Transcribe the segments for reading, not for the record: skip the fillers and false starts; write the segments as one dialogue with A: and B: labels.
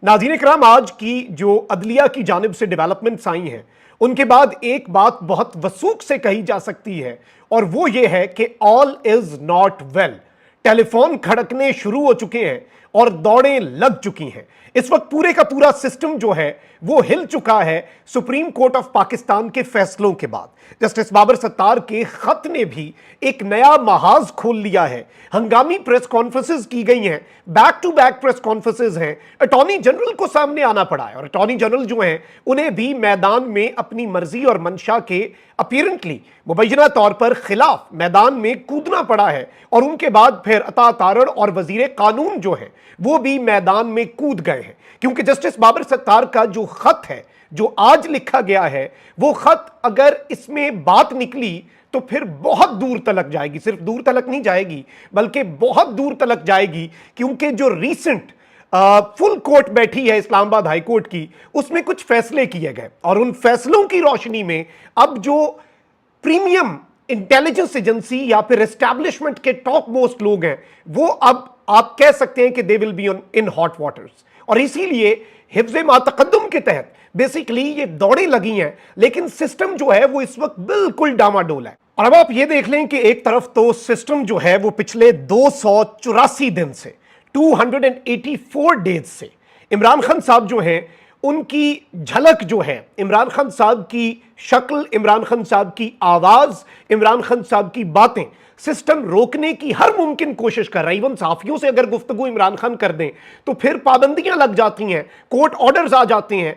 A: नाज़रीन इकराम, आज की जो अदलिया की जानिब से डेवलपमेंट्स आई हैं उनके बाद एक बात बहुत वसूख से कही जा सकती है, और वो ये है कि all is not well. Telephone खड़कने शुरू हो चुके हैं और दौड़ें लग चुकी हैं। इस वक्त पूरे का पूरा सिस्टम जो है वो हिल चुका है सुप्रीम कोर्ट ऑफ पाकिस्तान के फैसलों के बाद। जस्टिस बाबर सत्तार के खत ने भी एक नया महाज खोल लिया है। हंगामी प्रेस कॉन्फ्रेंसेस की गई हैं, back to back press conferences हैं। अटॉर्नी जनरल को सामने आना पड़ा है, और अटॉर्नी जनरल जो हैं उन्हें भी मैदान में अपनी मर्जी और मंशा के अपीरेंटली मुबैना तौर पर खिलाफ मैदान में कूदना पड़ा है, और उनके बाद फिर अता तारड़ और वजीर कानून जो है वो भी मैदान में कूद गए हैं। क्योंकि जस्टिस बाबर सत्तार का जो खत है, जो आज लिखा गया है, वो खत अगर इसमें बात निकली तो फिर बहुत दूर तलक जाएगी। सिर्फ दूर तलक नहीं जाएगी बल्कि बहुत दूर तलक जाएगी, क्योंकि जो रीसेंट फुल कोर्ट बैठी है इस्लामाबाद हाई कोर्ट की, उसमें कुछ फैसले किए गए, और उन फैसलों की रोशनी में अब जो प्रीमियम इंटेलिजेंस एजेंसी या फिर एस्टैब्लिशमेंट के टॉप मोस्ट लोग हैं, वो अब आप कह सकते हैं कि they will be in hot waters. और इसीलिए हिफ्ज़े मा तक़द्दुम के तहत बेसिकली ये दौड़ें लगी हैं, लेकिन सिस्टम जो है वो इस वक्त बिल्कुल डामाडोल है। और अब आप ये देख लें कि एक तरफ तो सिस्टम जो है वो पिछले 284 दिन से 284 डेज से इमरान खान साहब जो हैं उनकी झलक जो है, इमरान खान साहब की शक्ल, इमरान खान साहब की आवाज, इमरान खान साहब की बातें, सिस्टम रोकने की हर मुमकिन कोशिश कर रहा है। इवन साफियों से अगर गुफ्तगू इमरान खान कर दें तो फिर पाबंदियां लग जाती हैं, कोर्ट ऑर्डर्स आ जाते हैं,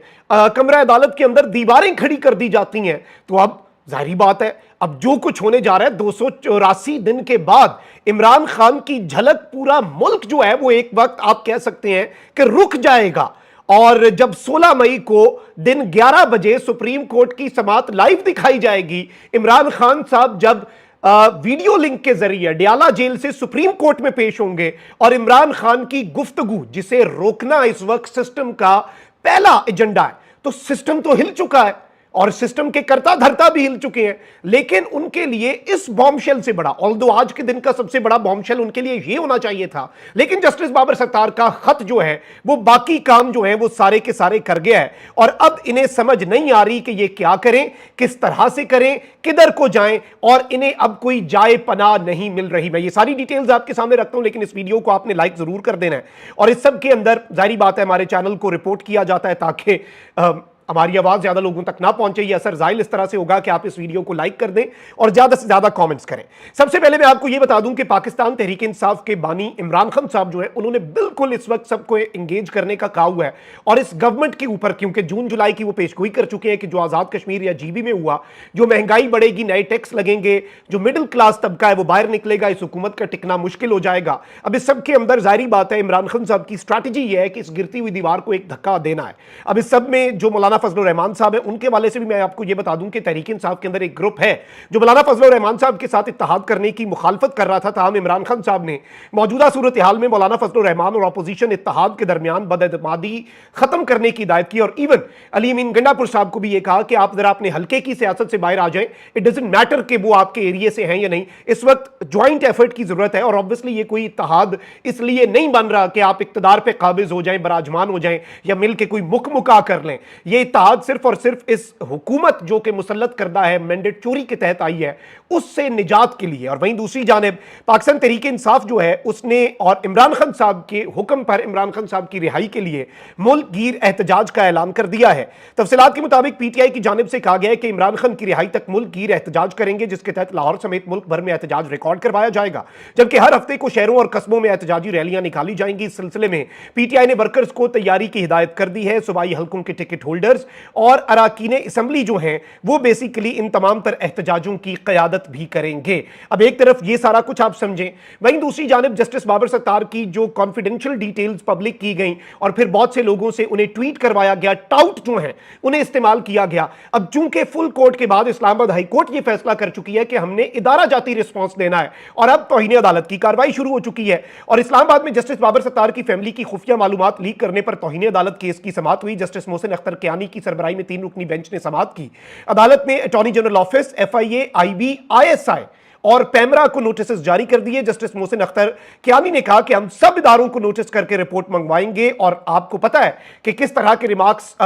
A: कमरा अदालत के अंदर दीवारें खड़ी कर दी जाती हैं। तो अब जाहिर बात है, अब जो कुछ होने जा रहा है 284 दिन के बाद इमरान खान की झलक पूरा मुल्क जो है वो एक वक्त आप कह सकते हैं कि रुक जाएगा। और जब 16 मई को दिन 11 बजे सुप्रीम कोर्ट की समाअत लाइव दिखाई जाएगी, इमरान खान साहब जब वीडियो लिंक के जरिए डियाला जेल से सुप्रीम कोर्ट में पेश होंगे, और इमरान खान की गुफ्तगू, जिसे रोकना इस वक्त सिस्टम का पहला एजेंडा है, तो सिस्टम तो हिल चुका है और सिस्टम के कर्ता धर्ता भी हिल चुके हैं। लेकिन उनके लिए इस बॉम्बशेल से बड़ा, ऑल्दो आज के दिन का सबसे बड़ा बॉम्बशेल उनके लिए यह होना चाहिए था, लेकिन जस्टिस बाबर सत्तार का खत जो है वो बाकी काम जो है वो सारे के सारे कर गया है। और अब इन्हें समझ नहीं आ रही कि ये क्या करें, किस तरह से करें, किधर को जाएं, और इन्हें अब कोई जाए पनाह नहीं मिल रही। मैं ये सारी डिटेल्स आपके सामने रखता हूं, लेकिन इस वीडियो को आपने लाइक जरूर कर देना है। और इस सब के अंदर जाहिर बात है हमारे चैनल को रिपोर्ट किया जाता है ताकि हमारी आवाज ज्यादा लोगों तक ना पहुंचे। ये असर जाहिर इस तरह से होगा कि आप इस वीडियो को लाइक कर दें और ज्यादा से ज्यादा कमेंट्स करें। सबसे पहले मैं आपको यह बता दूं कि पाकिस्तान तहरीक इंसाफ के बानी इमरान खान साहब जो है उन्होंने बिल्कुल इस वक्त सबको एंगेज करने का कहा हुआ है, और इस गवर्नमेंट के ऊपर, क्योंकि जून जुलाई की वो पेशगोई कर चुके हैं कि जो आजाद कश्मीर या जीबी में हुआ, जो महंगाई बढ़ेगी, नए टैक्स लगेंगे, जो मिडिल क्लास तबका है वो बाहर निकलेगा, इस हुकूमत का टिकना मुश्किल हो जाएगा। अब इस सब के अंदर जाहिर बात है इमरान खान साहब की स्ट्रैटेजी यह है कि इस गिरती हुई दीवार को एक धक्का देना है। अब इस सब में जो मौलाना फजलुर रहमान साहब उनके वाले से भी मैं आपको यह बता दूं कि तहरीक इंसाफ के अंदर एक ग्रुप है जो मौलाना फजलुर रहमान साहब के साथ इत्तेहाद करने की मुखालफत कर रहा था। ताहम इमरान खान साहब ने मौजूदा सूरत हाल में मौलाना फजलुर रहमान और अपोजिशन इत्तेहाद के दरमियान बदअतमादी खत्म करने की हिदायत की, और इवन अली अमीन गंडापुर साहब को भी यह कहा कि आप जरा अपने हल्के की सियासत से बाहर आ जाएं, इट डजंट मैटर कि वो आपके एरिया से हैं या नहीं, इस वक्त ज्वाइंट एफर्ट की जरूरत है। और ऑब्वियसली ये कोई इत्तेहाद इसलिए नहीं बन रहा कि आप इक्तदार पे काबिज हो जाएं, बराजमान हो जाएं, या मिलकर कोई मुकमुका कर लें। यह इत्तेहाद सिर्फ और सिर्फ इस हुकूमत जो कि मुसल्लत करदा है, मैंडेट चोरी के तहत आई है, उससे निजात के लिए। और वहीं दूसरी जानिब पाकिस्तान तहरीक इंसाफ जो है उसने और इमरान खान साहब के हुक्म पर इमरान खान साहब की रिहाई के लिए मुल्क गिर एहतजाज का ऐलान कर दिया है। तफसीलात के मुताबिक पीटीआई की जानिब से कहा गया है कि इमरान खान की रिहाई तक मुल्क गिर एहतजाज करेंगे, जिसके तहत लाहौर समेत मुल्क भर में एहतजाज रिकॉर्ड करवाया जाएगा, जबकि हर हफ्ते को शहरों और कस्बों में एहतजाजी रैलियां निकाली जाएंगी। इस सिलसिले में पीटीआई ने वर्कर्स को तैयारी की हिदायत कर दी है। सूबाई हल्कों के टिकट होल्डर्स और अराकीन असेंबली जो हैं वो बेसिकली इन तमाम तर एहतजाजों की क़यादत भी करेंगे। अब एक तरफ ये सारा कुछ आप समझें, वहीं दूसरी जानिब जस्टिस बाबर सत्तार की जो कॉन्फिडेंशियल डिटेल्स पब्लिक की गई और फिर बहुत से लोगों से उन्हें ट्वीट करवाया गया, टाउट जो हैं उन्हें इस्तेमाल किया गया। अब चूंकि फुल कोर्ट के बाद इस्लामाबाद हाई कोर्ट ये फैसला कर चुकी है कि हमने इदारा जाती रिस्पॉन्स देना है, और अब तौहीन अदालत की कार्रवाई शुरू हो चुकी है। और इस्लामाबाद में जस्टिस बाबर सत्तार की फैमिली की खुफिया मालूमात लीक करने पर तौहीन अदालत केस की समाअत हुई। जस्टिस मोहसिन अख्तर कियानी की सरबराही में 3 रुकनी बेंच ने समाअत की। अदालत ने attorney general office, FIA, IB, ISI और पैमरा को नोटिस जारी कर दिए। जस्टिस मोहसिन अख्तर कियानी ने कहा कि हम सब इदारों को नोटिस करके रिपोर्ट मंगवाएंगे, और आपको पता है कि किस तरह के रिमार्क्स,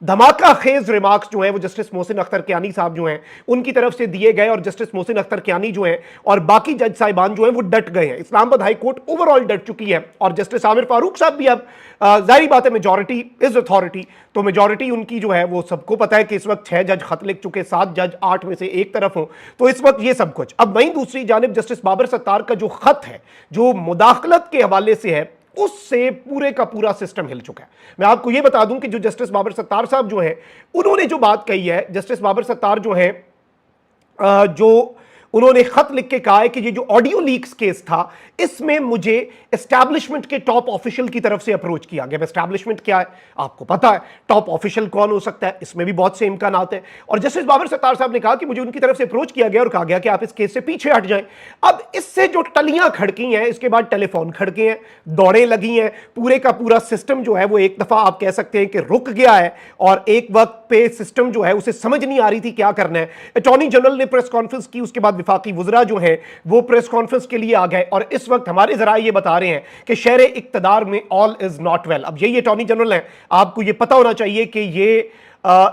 A: धमाका खेज रिमार्क्स जो है वो जस्टिस मोहसिन अख्तर कियानी साहब जो हैं उनकी तरफ से दिए गए, और जस्टिस मोहसिन अख्तर कियानी जो हैं और बाकी जज साहिबान जो हैं वो डट गए हैं। इस्लामाबाद हाई कोर्ट ओवरऑल डट चुकी है, और जस्टिस आमिर फारूक साहब भी अब जाहिर बात है, मेजॉरिटी इज अथॉरिटी, तो मेजॉरिटी उनकी जो है वो सबको पता है कि इस वक्त 6 जज खत लिख चुके, 7 जज 8 में से एक तरफ हो, तो इस वक्त ये सब कुछ। अब वहीं दूसरी जानिब जस्टिस बाबर सत्तार का जो खत है जो मुदाखलत के हवाले से है, उससे पूरे का पूरा सिस्टम हिल चुका है। मैं आपको यह बता दूं कि जो जस्टिस बाबर सत्तार साहब जो हैं उन्होंने जो बात कही है, जस्टिस बाबर सत्तार जो हैं जो उन्होंने खत लिख के कहा है कि ये जो ऑडियो लीक्स केस था इसमें मुझे एस्टैब्लिशमेंट के टॉप ऑफिशियल की तरफ से अप्रोच किया गया। एस्टैब्लिशमेंट क्या है आपको पता है, टॉप ऑफिशियल कौन हो सकता है, इसमें भी बहुत से इम्कान आते हैं। और जस्टिस बाबर सत्तार साहब ने कहा कि मुझे उनकी तरफ से अप्रोच किया गया और कहा गया कि आप इस केस से पीछे हट जाएं। अब इससे जो टलियां खड़की हैं, इसके बाद टेलीफोन खड़के हैं, दौड़ें लगी हैं, पूरे का पूरा सिस्टम जो है वो एक दफा आप कह सकते हैं कि रुक गया है, और एक वक्त पे सिस्टम जो है उसे समझ नहीं आ रही थी क्या करना है। अटॉर्नी जनरल ने प्रेस कॉन्फ्रेंस की, उसके बाद विफाकी वुज़रा जो है वो प्रेस कॉन्फ्रेंस के लिए आ गए, और इस वक्त हमारे ज़राए ये बता रहे हैं कि शहर इक्तदार में ऑल इज नॉट वेल। अब यही अटॉर्नी जनरल हैं, आपको ये पता होना चाहिए कि ये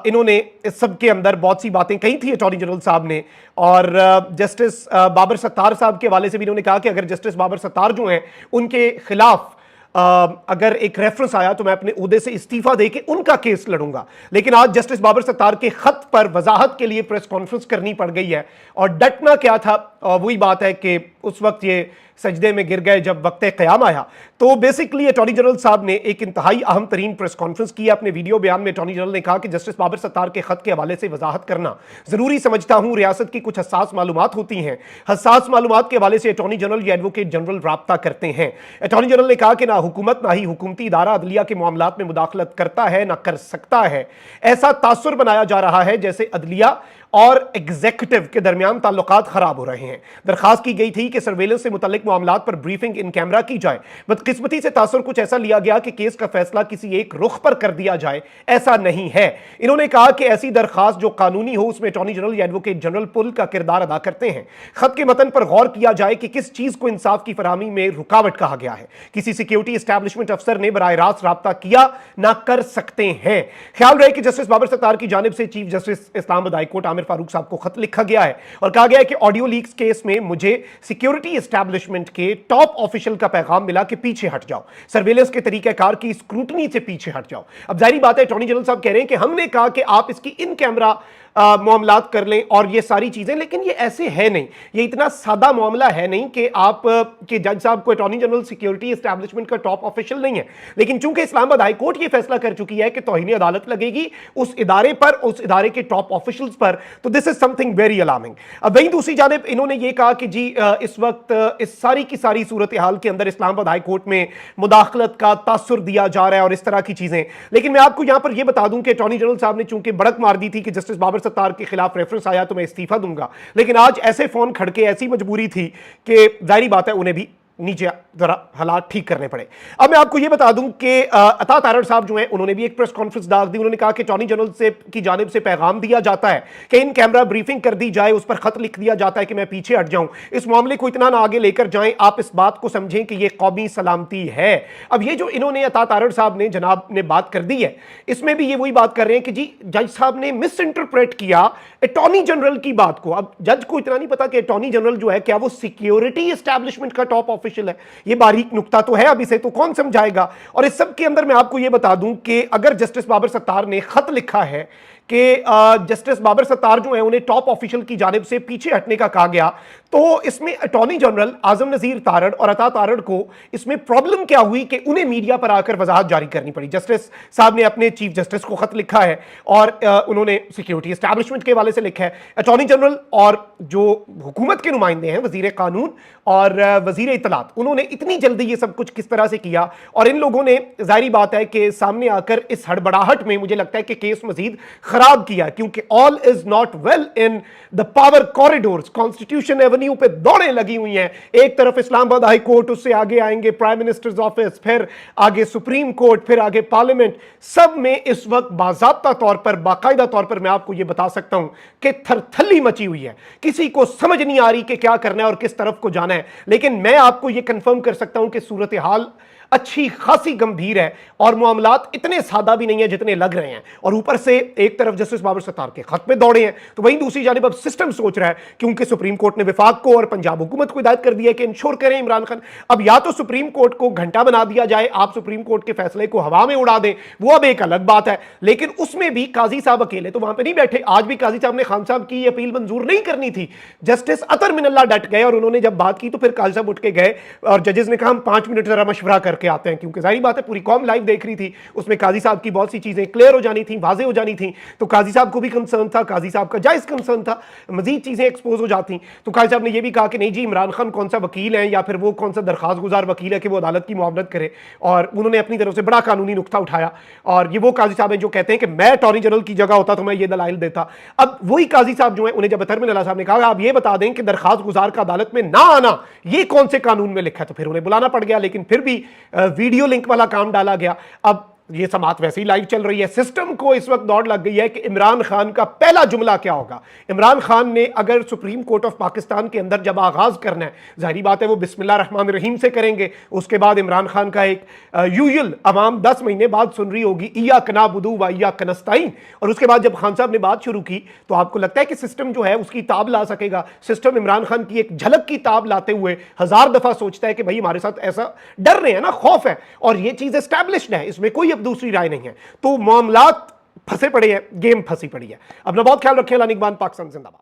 A: इन्होंने इस सब के अंदर बहुत सी बातें कही थी अटॉर्नी जनरल साहब ने, और जस्टिस बाबर सत्तार साहब के हवाले से भी इन्होंने कहा कि अगर जस्टिस बाबर सत्तार जो हैं उनके खिलाफ अगर एक रेफरेंस आया तो मैं अपने ओहदे से इस्तीफा देके उनका केस लड़ूंगा। लेकिन आज जस्टिस बाबर सत्तार के खत पर वजाहत के लिए प्रेस कॉन्फ्रेंस करनी पड़ गई है, और डटना क्या था, वही बात है कि उस वक्त ये सजदे में गिर गए जब वक्त क़याम आया। तो बेसिकली अटॉर्नी जनरल साहब ने एक इंतहाई अहम तरीन प्रेस कॉन्फ्रेंस की। अपने वीडियो बयान में अटॉर्नी जनरल ने कहा कि जस्टिस बाबर सत्तार के खत के हवाले से वजाहत करना जरूरी समझता हूं, रियासत की कुछ हसास मालूमात होती हैं, हसास मालूमात के हवाले से अटॉर्नी जनरल या एडवोकेट जनरल राब्ता करते हैं। अटॉर्नी जनरल ने कहा कि ना हुकूमत ना ही हुकूमती इदारा अदलिया के मामलात में मुदाखलत करता है ना कर सकता है। ऐसा तासुर बनाया जा रहा है जैसे अदलिया और एग्जीक्यूटिव के दरमियान ताल्लुकात खराब हो रहे हैं। दरखास्त की गई थी कि सर्वेलेंस से मुतल्लिक मामलात पर ब्रीफिंग इन कैमरा की जाए। बदकिस्मती से तासुर कुछ ऐसा लिया गया कि केस का फैसला किसी एक रुख पर कर दिया जाए, ऐसा नहीं है। इन्होंने कहा कि ऐसी दरखास्त जो कानूनी हो उसमें अटॉर्नी जनरल या एडवोकेट जनरल पुल का किरदार अदा करते हैं। खत के मतन पर गौर किया जाए कि किस चीज को इंसाफ की फराहमी में रुकावट कहा गया है। किसी सिक्योरिटी एस्टैब्लिशमेंट अफसर ने बराह रास्त राब्ता किया ना कर सकते हैं। ख्याल रहे कि जस्टिस बाबर सत्तार की जानिब से chief justice Islamabad high court Aamir Farooq साहब को खत लिखा गया है और कहा गया है कि ऑडियो लीक्स केस में मुझे सिक्योरिटी एस्टैब्लिशमेंट के टॉप ऑफिशियल का पैगाम मिला कि पीछे हट जाओ, सर्वेलेंस के तरीकेकार की स्क्रूटनी से पीछे हट जाओ। अब जाहिर बात है अटॉर्नी जनरल साहब कह रहे हैं कि हमने कहा कि आप इसकी इन कैमरा मामलात कर लें और ये सारी चीजें, लेकिन ये ऐसे है नहीं, ये इतना सादा मामला है नहीं कि आप के जज साहब को अटॉर्नी जनरल सिक्योरिटी एस्टैब्लिशमेंट का टॉप ऑफिशियल नहीं है। लेकिन चूंकि इस्लामाबाद हाई कोर्ट ये फैसला कर चुकी है कि तौहीन अदालत लगेगी उस इदारे पर, उस इदारे के टॉप ऑफिशियल्स पर, तो this is something very alarming. अब वहीं दूसरी जानिब इन्होंने ये कहा कि जी इस वक्त इस सारी की सारी सूरत हाल के अंदर इस्लामाबाद हाई कोर्ट में मुदाखलत का तासुर दिया जा रहा है और इस तरह की चीजें। लेकिन मैं आपको यहां पर यह बता दूं कि अटॉर्नी जनरल साहब ने चूंकि बड़क मार दी थी कि जस्टिस बाबर सत्तार के खिलाफ रेफरेंस आया तो मैं इस्तीफा दूंगा, लेकिन आज ऐसे फोन खड़के, ऐसी मजबूरी थी कि जाहिर बात है उन्हें भी नीचे जरा हालात ठीक करने पड़े। अब मैं आपको यह बता दूं कि अता तारड़ साहब जो हैं उन्होंने भी एक प्रेस कॉन्फ्रेंस डाल दी। उन्होंने कहा कि अटॉर्नी जनरल से की जानिब से पैगाम दिया जाता है कि इन कैमरा ब्रीफिंग कर दी जाए, उस पर खत लिख दिया जाता है कि मैं पीछे हट जाऊं, इस मामले को इतना ना आगे लेकर जाएं, आप इस बात को समझें कि यह कौमी सलामती है। अब ये जो इन्होंने अता तारड़ साहब ने जनाब ने बात कर दी है, इसमें भी ये वही बात कर रहे हैं कि जी जज साहब ने मिस इंटरप्रेट किया अटॉर्नी जनरल की बात को। अब जज को इतना नहीं पता कि अटॉर्नी जनरल जो है क्या वो सिक्योरिटी एस्टैब्लिशमेंट का टॉप ऑफिशियल है, ये बारीक नुक्ता तो है, अब इसे तो कौन समझाएगा। और इस सब के अंदर मैं आपको यह बता दूं कि अगर जस्टिस बाबर सत्तार ने खत लिखा है कि जस्टिस बाबर सत्तार जो है उन्हें टॉप ऑफिशियल की जानिब से पीछे हटने का कहा गया, तो इसमें अटॉर्नी जनरल आजम नजीर तारड़ और अता तारड़ को इसमें प्रॉब्लम क्या हुई कि उन्हें मीडिया पर आकर वजाहत जारी करनी पड़ी। जस्टिस साहब ने अपने चीफ जस्टिस को खत लिखा है और उन्होंने सिक्योरिटी एस्टैब्लिशमेंट के हवाले से लिखा है। अटॉर्नी जनरल और जो हुकूमत के नुमाइंदे हैं, वजीर कानून और वजीर इत्तलात, उन्होंने इतनी जल्दी ये सब कुछ किस तरह से किया, और इन लोगों ने जाहिर बात है कि सामने आकर इस हड़बड़ाहट में मुझे लगता है कि केस मजीद खराब किया, क्योंकि all is not well in the power corridors. Constitution Avenue पे दौड़ें लगी हुई हैं, एक तरफ इस्लामाबाद हाई कोर्ट, उससे आगे आएंगे प्राइम मिनिस्टर्स ऑफिस, फिर आगे सुप्रीम कोर्ट, फिर आगे पार्लियामेंट। सब में इस वक्त बाज़ाब्ता तौर पर, बाकायदा तौर पर मैं आपको यह बता सकता हूं कि थरथली मची हुई है। किसी को समझ नहीं आ रही कि क्या करना है और किस तरफ को जाना है। लेकिन मैं आपको यह कंफर्म कर सकता हूं कि सूरत हाल अच्छी खासी गंभीर है और मामलात इतने सादा भी नहीं है जितने लग रहे हैं। और ऊपर से एक तरफ जस्टिस बाबर सत्तार के खत पे दौड़े हैं, तो वहीं दूसरी जानिब अब सिस्टम सोच रहा है, क्योंकि सुप्रीम कोर्ट ने विफाक को और पंजाब हुकूमत को हिदायत कर दिया है कि इंश्योर करें इमरान खान। अब या तो सुप्रीम कोर्ट को घंटा बना दिया जाए, आप सुप्रीम कोर्ट के फैसले को हवा में उड़ा दें, वो अब एक अलग बात है। लेकिन उसमें भी काजी साहब अकेले तो वहां पर नहीं बैठे। आज भी काजी साहब ने खान साहब की अपील मंजूर नहीं करनी थी, जस्टिस अतर मिनल्ला डट गए और उन्होंने जब बात की तो फिर काजी साहब उठ के गए और जजेस ने कहा हम 5 मिनट जरा मशवरा करके आते हैं, क्योंकि बात है पूरी कौम लाइव देख रही थी। उसमें काजी साहब की बहुत सी चीजें क्लियर हो जानी थी, वाजे हो जानी थी। तो काजी साहब को भी कंसर्न था, काजी साहब का जायज कंसर्न था, मजीद चीजें एक्सपोज हो जाती। तो काजी साहब ने यह भी कहा कि नहीं जी, इमरान खान कौन सा वकील है या फिर वो कौन सा दरखास्त गुजार वकील है कि वो अदालत की मुआवनत करे। और उन्होंने अपनी तरफ से बड़ा कानूनी नुक्ता उठाया। और ये वो काजी साहब हैं जो कहते हैं कि मैं अटॉर्नी जनरल की जगह होता तो मैं ये दलाइल देता। अब वही काजी साहब जो है, उन्हें जब अतर मिनल्ला साहब ने कहा आप ये बता दें कि दरखास्त गुजार का अदालत में ना आना ये कौन से कानून में लिखा है, तो फिर उन्हें बुलाना पड़ गया। लेकिन फिर भी वीडियो लिंक वाला काम डाला गया। अब ये समात वैसे ही लाइव चल रही है। सिस्टम को इस वक्त दौड़ लग गई है कि इमरान खान का पहला जुमला क्या होगा। इमरान खान ने अगर सुप्रीम कोर्ट ऑफ पाकिस्तान के अंदर जब आगाज करना है, जाहिर बात है वो बिस्मिल्लाह रहमान रहीम से करेंगे। उसके बाद इमरान खान का एक यूजुअल अवाम 10 महीने बाद सुन रही होगी इय्याक नअबुदु व इय्याक नस्तईन। और उसके बाद जब खान साहब ने बात शुरू की तो आपको लगता है कि सिस्टम जो है उसकी ताब ला सकेगा। सिस्टम इमरान खान की एक झलक की ताब लाते हुए 1000 दफा सोचता है कि भाई हमारे साथ ऐसा डर रहे हैं ना, खौफ है, और ये चीज एस्टैब्लिश्ड है, इसमें कोई अब दूसरी राय नहीं है। तो मामलात फंसे पड़े हैं, गेम फंसी पड़ी है। अपना बहुत ख्याल रखें। लानिकबान, पाकिस्तान जिंदाबाद।